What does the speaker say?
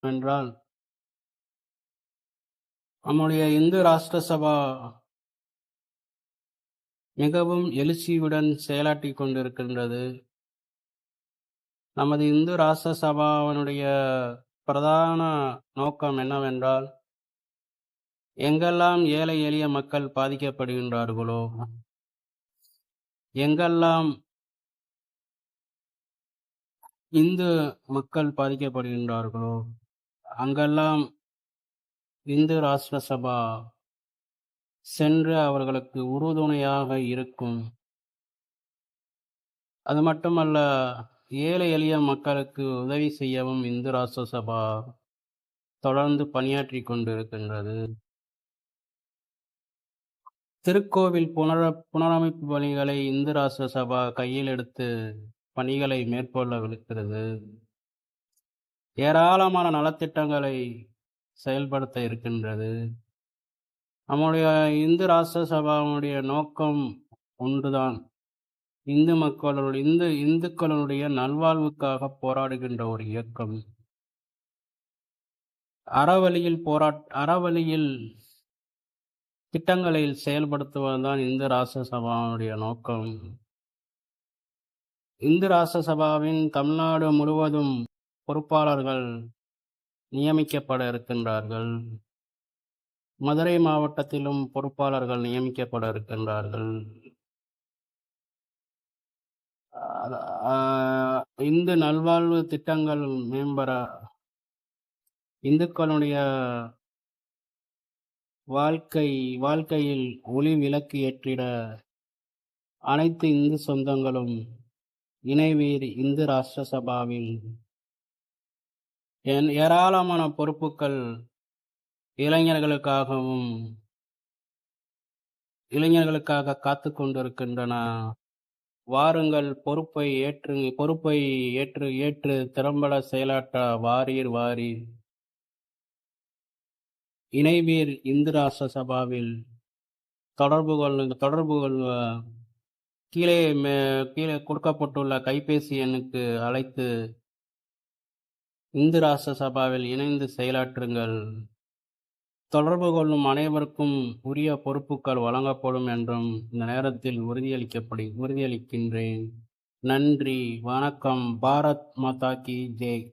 என்றால், நம்முடைய இந்து ராஷ்டிர சபா மிகவும் எழுச்சியுடன் செயலாற்றிக் கொண்டிருக்கின்றது. நமது இந்து ராஷ்டிர சபாவினுடைய பிரதான நோக்கம் என்னவென்றால், எங்கெல்லாம் ஏழை எளிய மக்கள் பாதிக்கப்படுகின்றார்களோ, எங்கெல்லாம் இந்து மக்கள் பாதிக்கப்படுகின்றார்களோ, அங்கெல்லாம் இந்து ராஷ்டிர சபா சென்று அவர்களுக்கு உறுதுணையாக இருக்கும். அது மட்டுமல்ல, ஏழை எளிய மக்களுக்கு உதவி செய்யவும் இந்து ராஷ்டிர சபா தொடர்ந்து பணியாற்றிக் கொண்டிருக்கின்றது. திருக்கோவில் புனரமைப்பு பணிகளை இந்து ராஷ்டிர சபா கையில் எடுத்து பணிகளை மேற்கொள்ளவிருக்கிறது. ஏராளமான நலத்திட்டங்களை செயல்படுத்த இருக்கின்றது. நம்முடைய இந்து ராஷ்டிர சபாவுடைய நோக்கம் ஒன்றுதான். இந்துக்களுடைய நல்வாழ்வுக்காக போராடுகின்ற ஒரு இயக்கம். அறவழியில் திட்டங்களை செயல்படுத்துவதுதான் இந்து ராஷ்டிர சபாவுடைய நோக்கம். இந்து ராஷ்டிர சபாவின் தமிழ்நாடு முழுவதும் பொறுப்பாளர்கள் நியமிக்கப்பட இருக்கின்றார்கள். மதுரை மாவட்டத்திலும் பொறுப்பாளர்கள் நியமிக்கப்பட இருக்கின்றார்கள். இந்து நல்வாழ்வு திட்டங்கள் மேம்பட, இந்துக்களுடைய வாழ்க்கையில் ஒளி விளக்கு ஏற்றிட அனைத்து இந்து சொந்தங்களும் இணைவீர் இந்து ராஷ்டிர சபாவில் ஏராளமான பொறுப்புகள் இளைஞர்களுக்காக காத்து கொண்டிருக்கின்றன. வாருங்கள், பொறுப்பை ஏற்று திறம்பட செயலாற்ற வாரீர். இணைவீர் இந்து ராஷ்டிர சபாவில் தொடர்பு கொள்ள கீழே கொடுக்கப்பட்டுள்ள கைபேசி எண்ணுக்கு அழைத்து இந்து ராஷ்டிர சபாவில் இணைந்து செயலாற்றுங்கள். தொடர்பு கொள்ளும் அனைவருக்கும் உரிய பொறுப்புகள் வழங்கப்படும் என்றும் இந்த நேரத்தில் உறுதியளிக்கின்றேன். நன்றி, வணக்கம். பாரத் மாதா கி ஜெய்.